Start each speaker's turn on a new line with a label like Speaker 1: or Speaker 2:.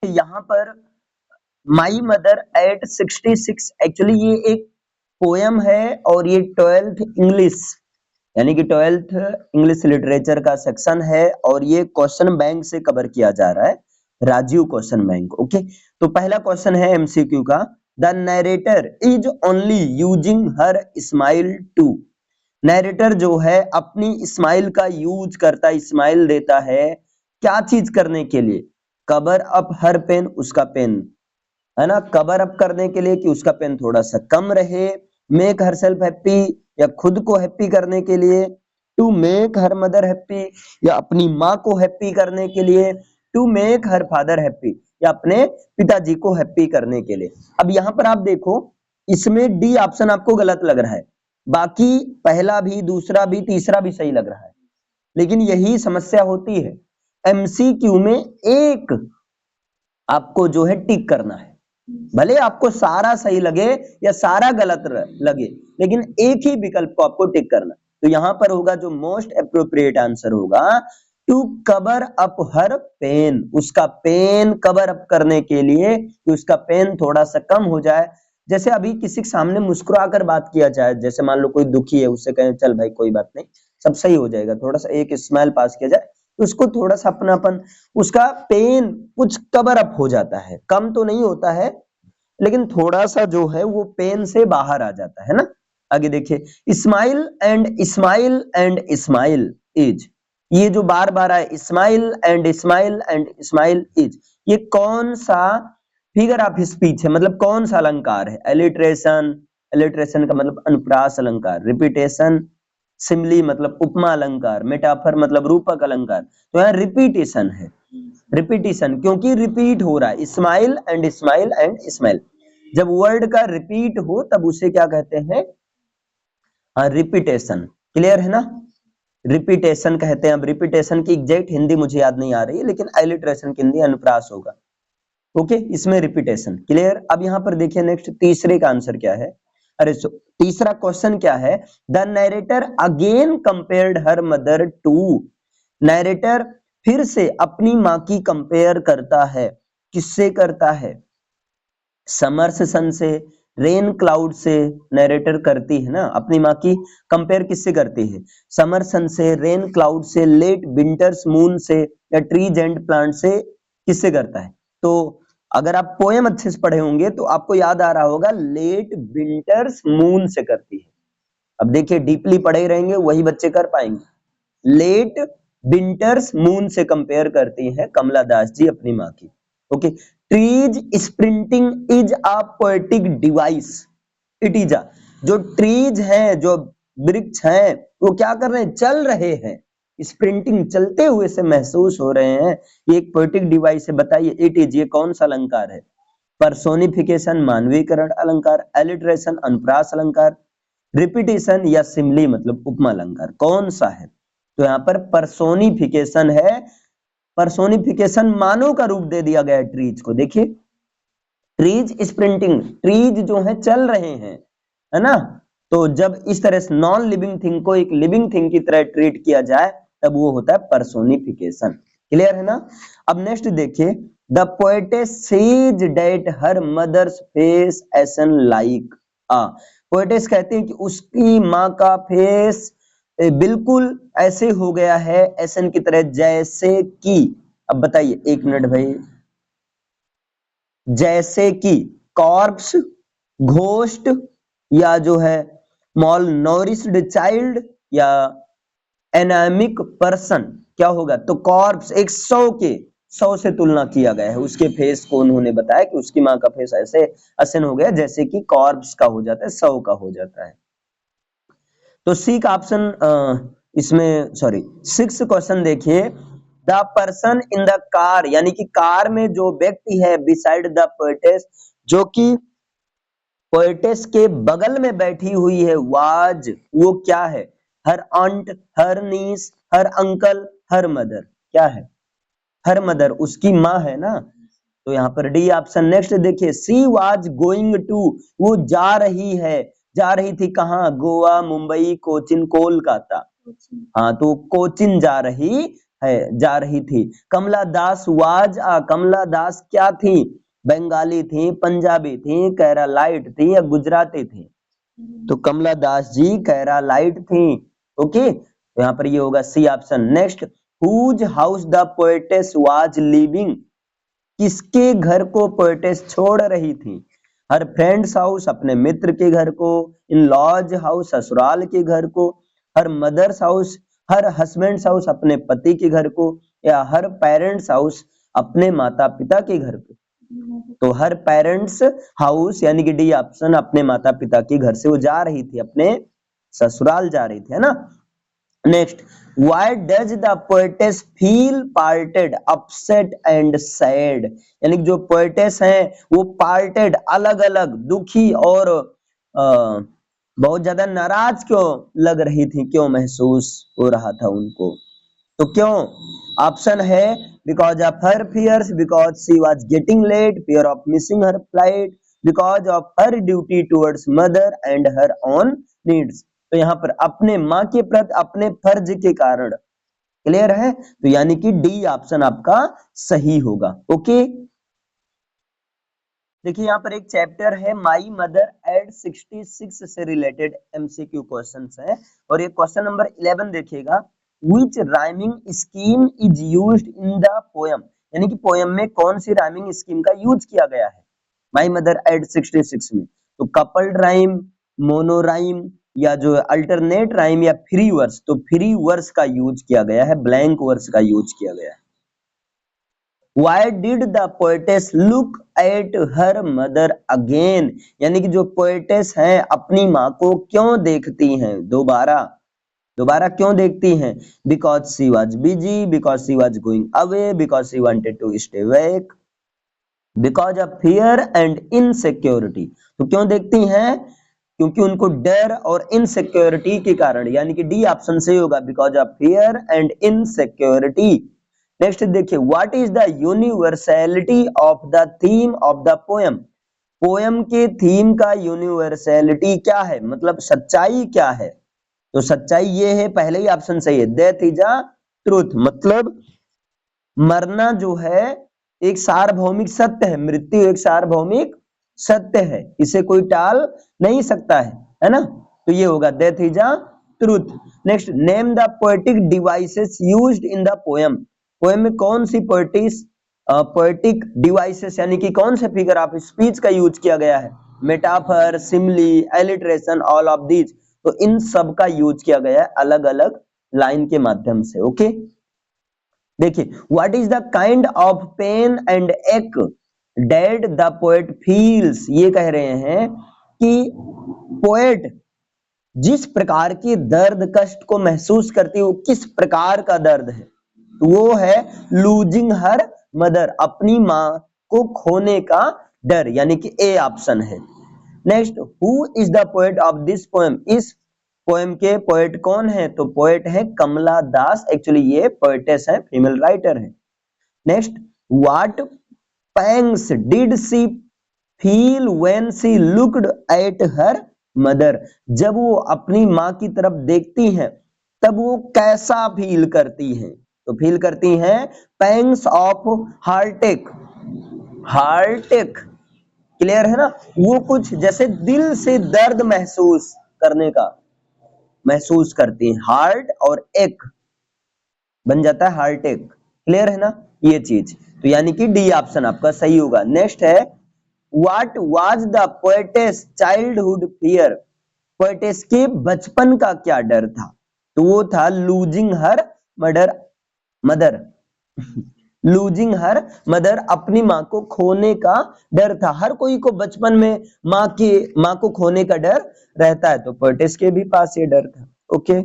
Speaker 1: यहाँ पर my mother eight 66, actually ये एक पोयम है और ये 12th इंग्लिश यानी कि 12th इंग्लिश लिटरेचर का सेक्शन है और ये क्वेश्चन बैंक से कवर किया जा रहा है, राजीव क्वेश्चन बैंक। ओके, तो पहला क्वेश्चन है एमसीक्यू का, the narrator is only using her smile to. Narrator जो है अपनी स्माइल का यूज करता है, स्माइल देता है क्या चीज करने के लिए, कवर अप हर पेन, उसका पेन है ना, कवर अप करने के लिए कि उसका पेन थोड़ा सा कम रहे, मेक हर सेल्फ हैप्पी या खुद को हैप्पी करने के लिए, to make her mother happy या अपनी माँ को हैप्पी करने के लिए, to make her father happy या अपने पिताजी को हैप्पी करने के लिए। अब यहाँ पर आप देखो, इसमें डी ऑप्शन आपको गलत लग रहा है, बाकी पहला भी, दूसरा भी, तीसरा भी सही लग रहा है, लेकिन यही समस्या होती है एमसीक्यू में, एक आपको जो है टिक करना है, भले आपको सारा सही लगे या सारा गलत लगे, लेकिन एक ही विकल्प को आपको टिक करना। तो यहां पर होगा जो मोस्ट अप्रोप्रिएट आंसर होगा, to cover up her pain, उसका पेन कवर अप करने के लिए कि उसका पेन थोड़ा सा कम हो जाए। जैसे अभी किसी के सामने मुस्कुराकर बात किया जाए, जैसे मान लो कोई दुखी है, उससे कहें चल भाई कोई बात नहीं, सब सही हो जाएगा, थोड़ा सा एक स्माइल पास किया जाए, उसको थोड़ा सा अपनापन, उसका पेन कुछ कवर अप हो जाता है, कम तो नहीं होता है लेकिन थोड़ा सा जो है वो पेन से बाहर आ जाता है ना। आगे देखिए, स्माइल एंड स्माइल इज, ये जो बार बार आए स्माइल एंड स्माइल इज, ये कौन सा फिगर ऑफ स्पीच है, मतलब कौन सा अलंकार है? एलिट्रेशन, एलिट्रेशन का मतलब अनुप्रास अलंकार, रिपीटेशन, सिमली मतलब उपमा अलंकार, मेटाफर मतलब रूपक अलंकार, तो यहाँ रिपीटेशन है, रिपीटेशन, क्योंकि रिपीट हो रहा है, स्माइल एंड स्माइल, जब वर्ड का रिपीट हो तब उसे क्या कहते हैं? रिपीटेशन। क्लियर है ना, रिपीटेशन कहते हैं। अब रिपीटेशन की एग्जैक्ट हिंदी मुझे याद नहीं आ रही है, लेकिन एलिट्रेशन की हिंदी अनुप्रास होगा। ओके, इसमें रिपीटेशन। क्लियर। अब यहाँ पर देखिए नेक्स्ट तीसरे का आंसर क्या है, तीसरा क्वेश्चन क्या है, the narrator again compared her mother to, narrator फिर से अपनी माँ की कंपेयर करता है, किससे करता है? समर्स सन से, रेन क्लाउड से नरेटर करती है ना, अपनी माँ की कंपेयर किससे करती है? समर सन से, रेन क्लाउड से, लेट विंटर्स मून से या ट्रीज एंड प्लांट से, किससे करता है? तो अगर आप पोएम अच्छे से पढ़े होंगे तो आपको याद आ रहा होगा, लेट विंटर्स मून से करती है। अब देखिए डीपली पढ़े रहेंगे वही बच्चे कर पाएंगे। लेट विंटर्स मून से कंपेयर करती है कमला दास जी अपनी माँ की। Okay, trees sprinting is a poetic device, it is a, जो ट्रीज हैं, जो वृक्ष हैं, वो क्या कर रहे हैं? चल रहे हैं, स्प्रिंटिंग चलते हुए से महसूस हो रहे हैं, ये एक पोएटिक डिवाइस है। बताइए इट इज, ये कौन सा अलंकार है? पर्सोनिफिकेशन मानवीकरण अलंकार, एलिट्रेशन अनुप्रास अलंकार, रिपीटेशन या सिमली मतलब उपमा अलंकार, कौन सा है? तो यहाँ पर पर्सोनिफिकेशन है, पर्सोनिफिकेशन मानव का रूप दे दिया गया है ट्रीज को। देखिए ट्रीज स्प्रिंटिंग, ट्रीज जो है चल रहे हैं, है ना, तो जब इस तरह से नॉन लिविंग थिंग को एक लिविंग थिंग की तरह ट्रीट किया जाए तब वो होता है पर्सोनिफिकेशन। क्लियर है ना। अब नेक्स्ट देखिए, the poetess says that her mother's face as in like a, poetess कहते हैं कि उसकी माँ का फेस बिल्कुल ऐसे हो गया है, एसन की तरह, जैसे कि, अब बताइए एक मिनट भाई, जैसे कि कॉर्प्स, घोस्ट या जो है मॉल नोरिस्ड चाइल्ड या एनामिक पर्सन, क्या होगा? तो कॉर्प्स, एक 100 से तुलना किया गया है उसके फेस को, उन्होंने बताया कि उसकी माँ का फेस ऐसे असन हो गया जैसे कि कॉर्प्स का हो जाता है, 100 का हो जाता है। तो सी का ऑप्शन इसमें, सॉरी 6 क्वेश्चन देखिए, the person in the car, यानी कि कार में जो व्यक्ति है, बिसाइड द पोएटेस, जो कि पोएटेस के बगल में बैठी हुई है, वाज, वो क्या है? हर आंट, हर नीस, हर अंकल, हर मदर, क्या है? हर मदर, उसकी माँ है ना, तो यहाँ पर डी ऑप्शन। नेक्स्ट देखिए, सी वाज गोइंग टू, वो जा रही है, जा रही थी कहाँ? गोवा, मुंबई, कोचिन, कोलकाता, हाँ तो कोचिन जा रही है जा रही थी। कमला दास वाज कमला दास क्या थी? बंगाली थी, पंजाबी थी, केरलाइट थी या गुजराती थी? तो कमला दास जी केरलाइट थी। ओके, तो यहाँ पर ये होगा C option. Next, whose house the poetess was living? किसके घर को पोएटेस छोड़ रही थी? हर फ्रेंड्स हाउस अपने मित्र के घर को, इन लॉज हाउस ससुराल के घर को, her mother's house her husband's house अपने पति के घर को, या हर पेरेंट्स हाउस अपने माता पिता के घर को? तो हर पेरेंट्स हाउस यानी कि डी ऑप्शन, अपने माता पिता के घर से वो जा रही थी, अपने ससुराल जा रही थी, है ना। Next, why does the poetess feel parted, upset and sad? यानी कि जो पोएटेस हैं वो पार्टेड अलग अलग, दुखी और बहुत ज्यादा नाराज क्यों लग रही थी, क्यों महसूस हो रहा था उनको? तो क्यों? ऑप्शन है because of her fears, because she was getting late, fear of missing her flight, because of her duty towards mother and her own needs. तो यहाँ पर अपने माँ के प्रति अपने फर्ज के कारण। क्लियर है? तो यानी कि डी ऑप्शन आपका सही होगा। ओके, देखिए यहाँ पर एक चैप्टर है माई मदर एट 66 से रिलेटेड एमसीक्यू क्वेश्चंस है, और ये क्वेश्चन नंबर 11 देखिएगा। Which rhyming scheme is used in the poem? यानी कि पोयम में कौन सी राइमिंग स्कीम का यूज किया गया है माई मदर एट 66 में? तो कपल्ड राइम, मोनो राइम, या जो अल्टरनेट राइम, या फ्री वर्स? तो फ्री वर्स का यूज किया गया है, ब्लैंक वर्स का यूज किया गया है। Why did the poetess look at her mother again? यानी कि जो पोएटेस हैं अपनी माँ को क्यों देखती हैं दोबारा? दोबारा क्यों देखती हैं? Because she was busy, because she was going away, because she wanted to stay awake, because of fear and insecurity। तो क्यों देखती हैं? क्योंकि उनको डर और इनसिक्योरिटी के कारण, यानी कि डी ऑप्शन से होगा, because of fear and insecurity. Next देखिए, what is the universality of the theme of the poem? Poem के थीम का यूनिवर्सैलिटी क्या है, मतलब सच्चाई क्या है? तो सच्चाई ये है, पहले ही ऑप्शन सही है, डेथ इज अ ट्रूथ, मतलब मरना जो है एक सार्वभौमिक सत्य है, मृत्यु एक सार्वभौमिक सत्य है, इसे कोई टाल नहीं सकता है ना। तो ये होगा death is a truth. Next, name the poetic devices used in the poem? Poem में कौन सी पोएटिक डिवाइसेस यानी कि कौन से फिगर ऑफ स्पीच का यूज किया गया है? Metaphor, simile, alliteration, all of these. तो इन सब का यूज किया गया है अलग अलग लाइन के माध्यम से। ओके, देखिए, what is the kind of pain and ache that the poet feels? ये कह रहे हैं कि पोएट जिस प्रकार की दर्द कष्ट को महसूस करती है, वो किस प्रकार का दर्द है? तो वो है लूजिंग हर मदर, अपनी माँ को खोने का डर, यानी कि ए ऑप्शन है। Next, who is the poet of this poem? इस पोएम के पोएट कौन है? तो पोएट है कमला दास, एक्चुअली ये पोएटेस है, फीमेल राइटर है। Next, what pangs did she feel when she looked at her mother? जब वो अपनी माँ की तरफ देखती हैं तब वो कैसा फील करती हैं? तो फील करती हैं pangs of Heartect. Heartect clear है ना, वो कुछ जैसे दिल से दर्द महसूस करने का महसूस करती हैं, हार्ट और एक बन जाता है हार्ट एक। क्लियर है ना ये चीज? तो यानी कि डी ऑप्शन आपका सही होगा। नेक्स्ट है, what was the poetess childhood fear? Poetess के बचपन का क्या डर था? तो वो था losing her mother losing her mother, अपनी माँ को खोने का डर था। हर कोई को बचपन में माँ को खोने का डर रहता है, तो पोएटेस के भी पास ये डर था। ओके,